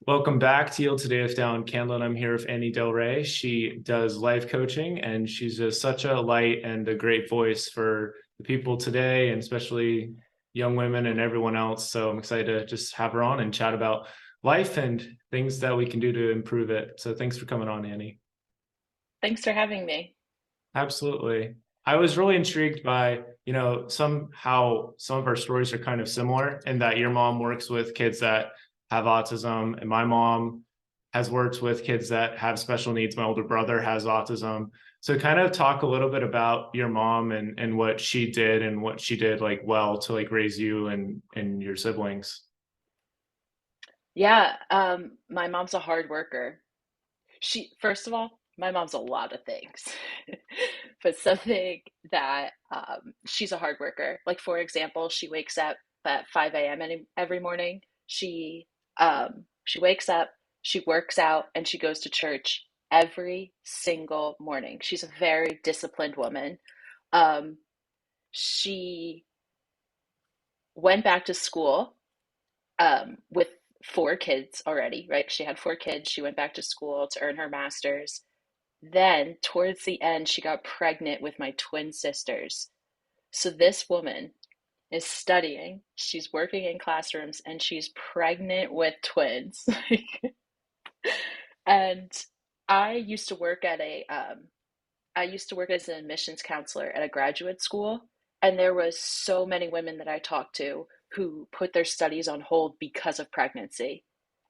Welcome back to Yield Today with Dallin Candland. I'm here with Delre. She does life coaching and she's just such a light and a great voice for the people today and especially young women and everyone else. So I'm excited to just have her on and chat about life and things that we can do to improve it. So thanks for coming on, Annie. Thanks for having me. Absolutely. I was really intrigued by, somehow some of our stories are kind of similar in that your mom works with kids that have autism, and my mom has worked with kids that have special needs. My older brother has autism. So kind of talk a little bit about your mom and what she did and what she did like well to like raise you and your siblings. Yeah, my mom's a hard worker. First of all, my mom's a lot of things, but something that she's a hard worker. Like, for example, she wakes up at 5 a.m. every morning. She wakes up, she works out, and she goes to church every single morning. She's a very disciplined woman. Um, she went back to school with four kids already, right? She had four kids. She went back to school to earn her master's. Then, towards the end, she got pregnant with my twin sisters. So, this woman is studying, she's working in classrooms, and she's pregnant with twins. And I used to work at I used to work as an admissions counselor at a graduate school, and there was so many women that I talked to who put their studies on hold because of pregnancy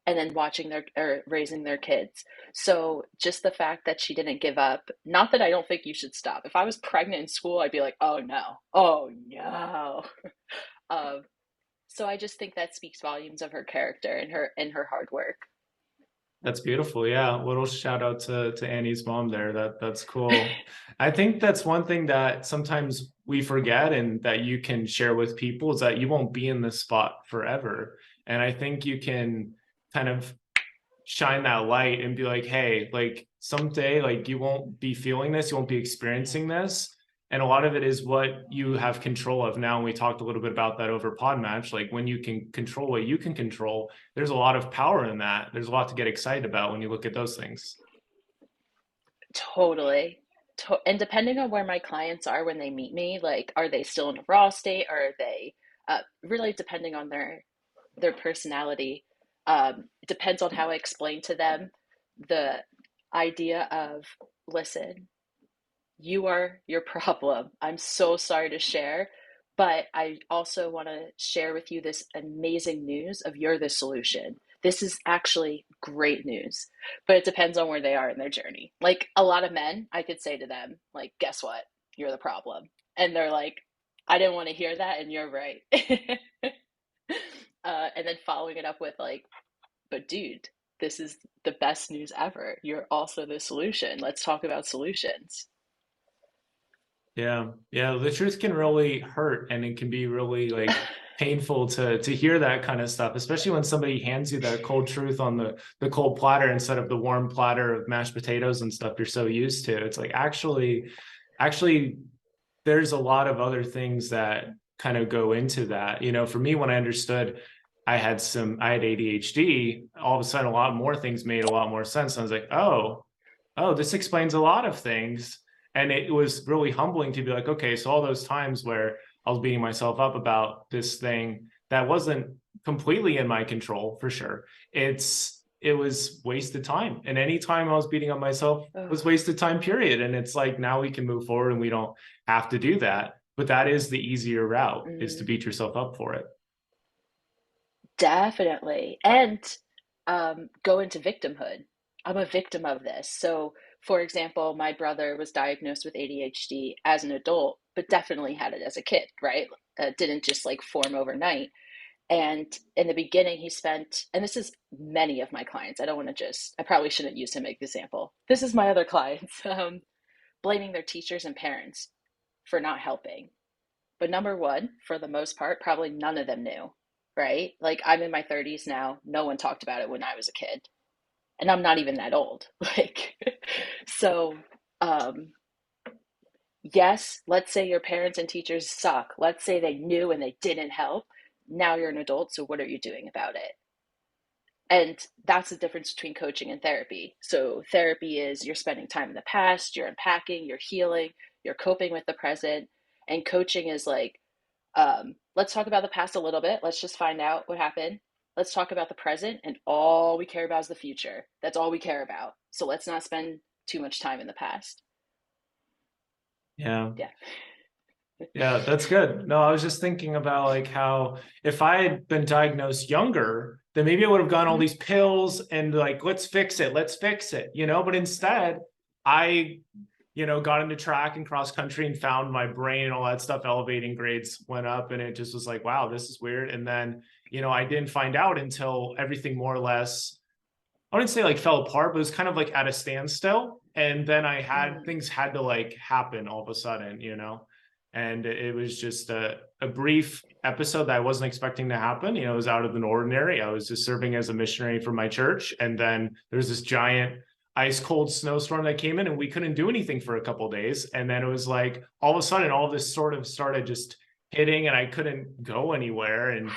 and then watching their or raising their kids. So just the fact that she didn't give up, not that I don't think you should stop. If I was pregnant in school, I'd be like, "Oh no. Oh no." Um, so I just think that speaks volumes of her character and her hard work. That's beautiful. Yeah. Little shout out to Annie's mom there. That's cool. I think that's one thing that sometimes we forget and that you can share with people is that you won't be in this spot forever. And I think you can kind of shine that light and be like, hey, like someday, like you won't be feeling this, you won't be experiencing this. And a lot of it is what you have control of now. And we talked a little bit about that over Pod Match. Like when you can control what you can control, there's a lot of power in that. There's a lot to get excited about when you look at those things. Totally. And depending on where my clients are when they meet me, like, are they still in a raw state or are they really depending on their personality? It depends on how I explain to them the idea of, listen, you are your problem. I'm so sorry to share, but I also want to share with you this amazing news of you're the solution. This is actually great news, but it depends on where they are in their journey. Like a lot of men, I could say to them, like, guess what? You're the problem. And they're like, I didn't want to hear that, and you're right. And then following it up with, like, but dude, this is the best news ever. You're also the solution. Let's talk about solutions. Yeah. Yeah. The truth can really hurt and it can be really like painful to hear that kind of stuff, especially when somebody hands you that cold truth on the cold platter instead of the warm platter of mashed potatoes and stuff you're so used to. It's like actually there's a lot of other things that kind of go into that. You know, for me, when I understood I had ADHD, all of a sudden a lot more things made a lot more sense. And I was like, oh, this explains a lot of things. And it was really humbling to be like, okay, so all those times where I was beating myself up about this thing that wasn't completely in my control, for sure. It was wasted time. And any time I was beating up myself Oh, was wasted time, period. And it's like now we can move forward and we don't have to do that. But that is the easier route is to mm. beat yourself up for it. Definitely. And go into victimhood. I'm a victim of this. So, for example, my brother was diagnosed with ADHD as an adult, but definitely had it as a kid, right? Didn't just like form overnight. And in the beginning, he spent, and this is many of my clients. I don't want to I probably shouldn't use him as an example. This is my other clients, blaming their teachers and parents for not helping. But number one, for the most part, probably none of them knew, right? Like I'm in my 30s now. No one talked about it when I was a kid. And I'm not even that old. Like, so, um, yes, let's say your parents and teachers suck. Let's say they knew and they didn't help. Now you're an adult. So what are you doing about it? And that's the difference between coaching and therapy. So therapy is you're spending time in the past, you're unpacking, you're healing, you're coping with the present. And coaching is like, let's talk about the past a little bit. Let's just find out what happened. Let's talk about the present, and all we care about is the future. That's all we care about. So let's not spend too much time in the past. Yeah. Yeah. Yeah, that's good. No, I was just thinking about like how if I had been diagnosed younger, then maybe I would have gone all Mm-hmm. these pills and like, let's fix it, you know? But instead, I, got into track and cross country and found my brain and all that stuff elevating, grades went up, and it just was like, wow, this is weird. And then, I didn't find out until everything more or less, I wouldn't say like fell apart, but it was kind of like at a standstill. And then Mm. things had to like happen all of a sudden, and it was just a brief episode that I wasn't expecting to happen. It was out of the ordinary. I was just serving as a missionary for my church. And then there's this giant ice cold snowstorm that came in, and we couldn't do anything for a couple of days. And then it was like all of a sudden, all this sort of started just hitting, and I couldn't go anywhere. And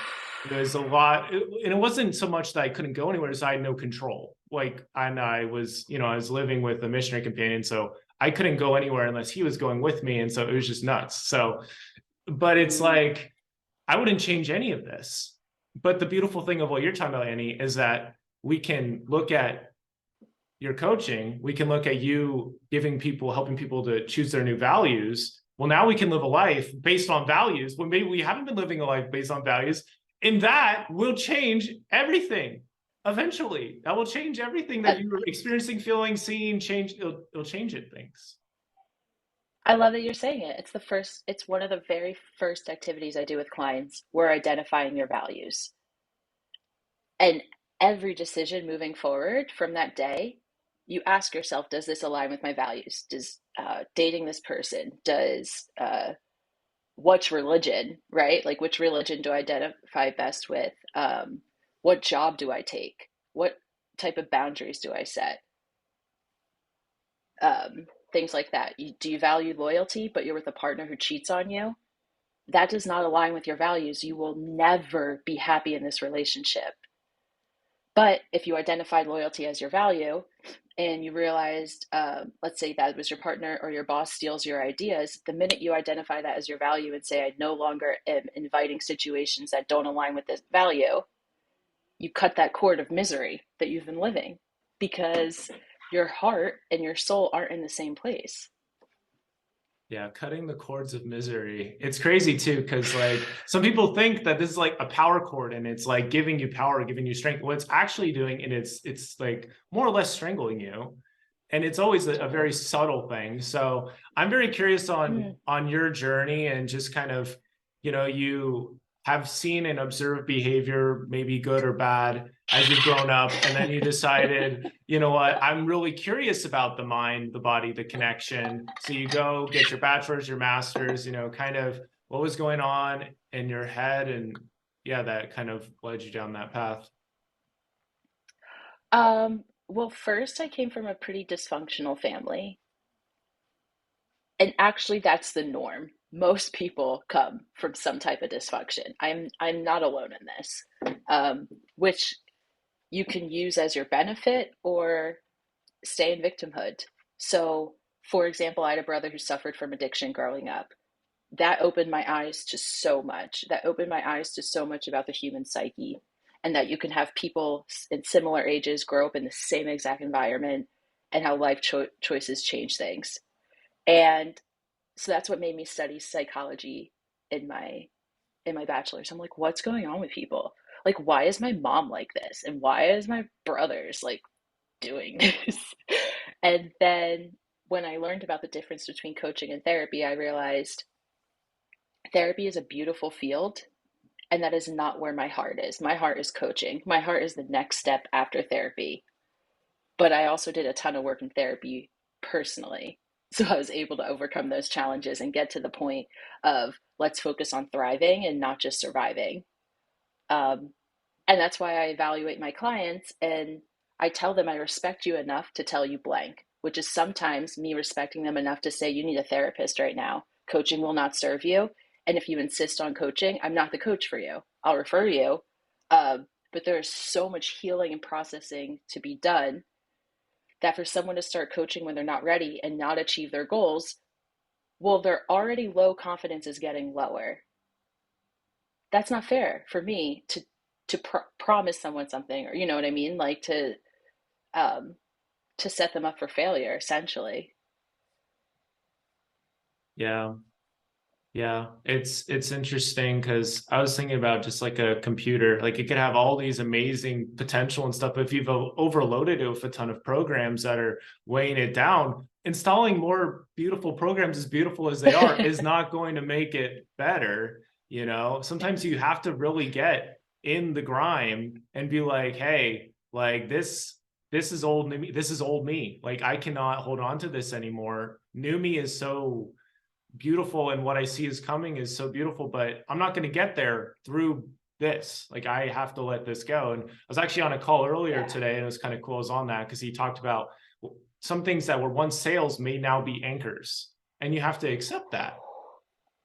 it was a lot, and it wasn't so much that I couldn't go anywhere as I had no control. Like, and I was, I was living with a missionary companion, so I couldn't go anywhere unless he was going with me, and so it was just nuts. So, but it's Mm. like I wouldn't change any of this. But the beautiful thing of what you're talking about, Annie, is that we can look at your coaching, we can look at you helping people to choose their new values. Well, now we can live a life based on values when maybe we haven't been living a life based on values. And that will change everything eventually. That will change everything I, that you're experiencing, feeling, seeing, it'll change it things. I love that you're saying it. It's one of the very first activities I do with clients. We're identifying your values. And every decision moving forward from that day, you ask yourself, does this align with my values? Does dating this person, does what's religion, right? Like, which religion do I identify best with? What job do I take? What type of boundaries do I set? Things like that. Do you value loyalty, but you're with a partner who cheats on you? That does not align with your values. You will never be happy in this relationship. But if you identified loyalty as your value and you realized, let's say that was your partner or your boss steals your ideas, the minute you identify that as your value and say, I no longer am inviting situations that don't align with this value, you cut that cord of misery that you've been living because your heart and your soul aren't in the same place. Yeah, cutting the cords of misery. It's crazy too, because like some people think that this is like a power cord and it's like giving you power, giving you strength. What it's actually doing, and it's like more or less strangling you. And it's always a very subtle thing. So I'm very curious Mm. on your journey and just kind of, you have seen and observed behavior, maybe good or bad, as you've grown up, and then you decided, you know what, I'm really curious about the mind, the body, the connection. So you go get your bachelor's, your master's, kind of what was going on in your head, and yeah, that kind of led you down that path. Well, first, I came from a pretty dysfunctional family. And actually, that's the norm. Most people come from some type of dysfunction. I'm not alone in this, which you can use as your benefit or stay in victimhood. So, for example, I had a brother who suffered from addiction growing up. That opened my eyes to so much. That opened my eyes to so much about the human psyche, and that you can have people in similar ages grow up in the same exact environment, and how choices change things. And so that's what made me study psychology in my bachelor's. I'm like, what's going on with people? Like, why is my mom like this? And why is my brothers like doing this? And then when I learned about the difference between coaching and therapy, I realized therapy is a beautiful field, and that is not where my heart is. My heart is coaching. My heart is the next step after therapy. But I also did a ton of work in therapy personally. So I was able to overcome those challenges and get to the point of let's focus on thriving and not just surviving. Um, and that's why I evaluate my clients and I tell them I respect you enough to tell you blank, which is sometimes me respecting them enough to say, you need a therapist right now. Coaching will not serve you. And if you insist on coaching, I'm not the coach for you. I'll refer you. but there is so much healing and processing to be done that for someone to start coaching when they're not ready and not achieve their goals, well, their already low confidence is getting lower. That's not fair for me to promise someone something, or you know what I mean, like um to set them up for failure essentially. Yeah. Yeah, it's interesting because I was thinking about just like a computer, like it could have all these amazing potential and stuff, but if you've overloaded it with a ton of programs that are weighing it down, installing more beautiful programs, as beautiful as they are, is not going to make it better. You know, sometimes you have to really get in the grime and be like, hey, like this is old me, this is old me. Like I cannot hold on to this anymore. New me is so beautiful, and what I see is coming is so beautiful, but I'm not going to get there through this. Like I have to let this go. And I was actually on a call earlier Yeah. today, and it was kind of cool. I was on that because he talked about some things that were once sales may now be anchors, and you have to accept that.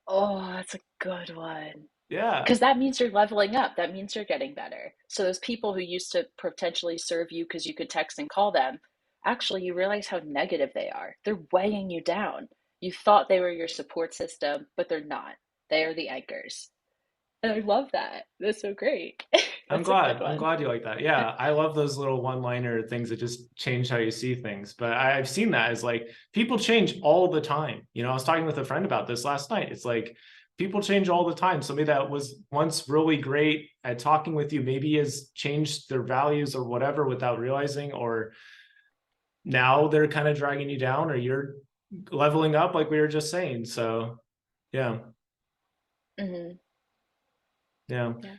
Oh, that's a good one. Yeah. Because that means you're leveling up. That means you're getting better. So those people who used to potentially serve you because you could text and call them, actually you realize how negative they are. They're weighing you down. You thought they were your support system, but they're not. They are the anchors. And I love that. That's so great. I'm That's a good glad. I'm one. glad you like that. Yeah, I love those little one-liner things that just change how you see things. But I've seen that as like people change all the time. You know, I was talking with a friend about this last night. It's like people change all the time. Somebody that was once really great at talking with you maybe has changed their values or whatever without realizing, or now they're kind of dragging you down, or you're leveling up like we were just saying. So, yeah. Hmm. Yeah. Yeah.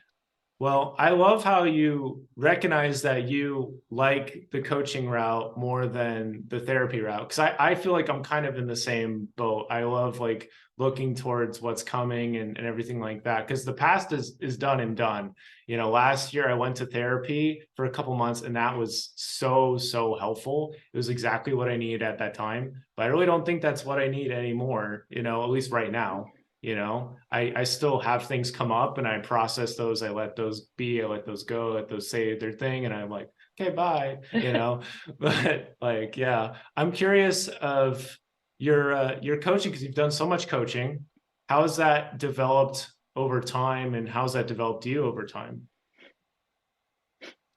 Well, I love how you recognize that you like the coaching route more than the therapy route. Because I feel like I'm kind of in the same boat. I love like looking towards what's coming and everything like that. Because the past is done and done. You know, last year I went to therapy for a couple months, and that was so helpful. It was exactly what I needed at that time. But I really don't think that's what I need anymore, you know, at least right now. You know, I still have things come up and I process those. I let those be, I let those go, let those say their thing, and I'm like, okay, bye, you know. But like, yeah, I'm curious of your coaching, because you've done so much coaching. How has that developed over time, and how's that developed you over time?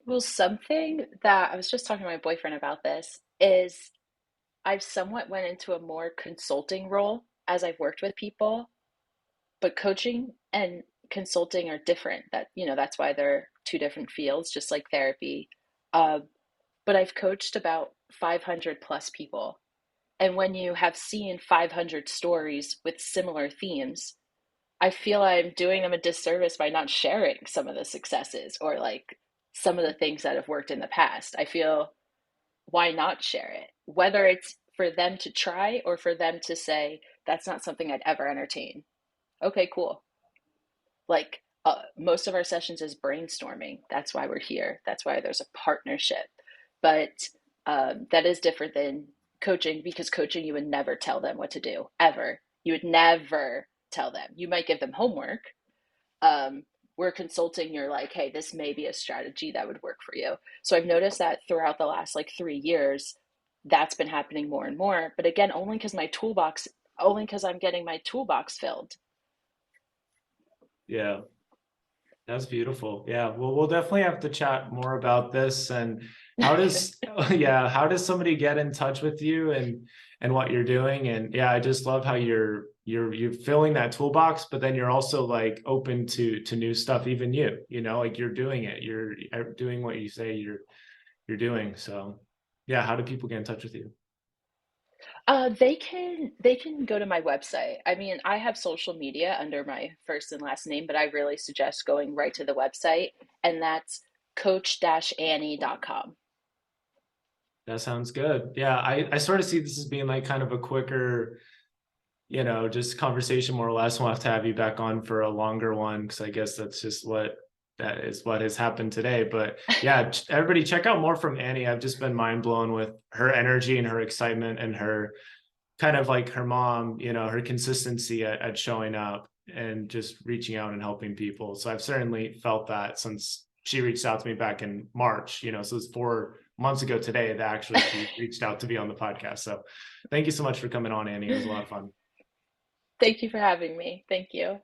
Well, something that I was just talking to my boyfriend about this is I've somewhat went into a more consulting role as I've worked with people, but coaching and consulting are different. That, you know, that's why they're two different fields, just like therapy. Uh, but I've coached about 500 plus people. And when you have seen 500 stories with similar themes, I feel I'm doing them a disservice by not sharing some of the successes or like some of the things that have worked in the past. I feel, why not share it? Whether it's for them to try or for them to say, that's not something I'd ever entertain. Okay, cool. Like most of our sessions is brainstorming. That's why we're here. That's why there's a partnership. But that is different than coaching, because coaching, you would never tell them what to do, ever. You would never tell them. You might give them homework. Um, we're consulting, you're like, hey, this may be a strategy that would work for you. So I've noticed that throughout the last like 3 years, that's been happening more and more. But again, only because I'm getting my toolbox filled. Yeah. That's beautiful. Yeah. Well, we'll definitely have to chat more about this. And how does, yeah, how does somebody get in touch with you and what you're doing? And yeah, I just love how you're filling that toolbox, but then you're also like open to new stuff, even you know, like you're doing it. You're doing what you say you're doing. So yeah, how do people get in touch with you? They can go to my website. I mean, I have social media under my first and last name, but I really suggest going right to the website, and that's coach-annie.com. That sounds good. Yeah, I sort of see this as being like kind of a quicker, you know, just conversation more or less. We'll have to have you back on for a longer one, because I guess that's just that is what has happened today. But yeah, everybody check out more from Annie. I've just been mind blown with her energy and her excitement and her kind of like her mom, you know, her consistency at showing up and just reaching out and helping people. So I've certainly felt that since she reached out to me back in March, so it's 4 months ago today that actually she reached out to be on the podcast. So thank you so much for coming on, Annie. It was a lot of fun. Thank you for having me. Thank you.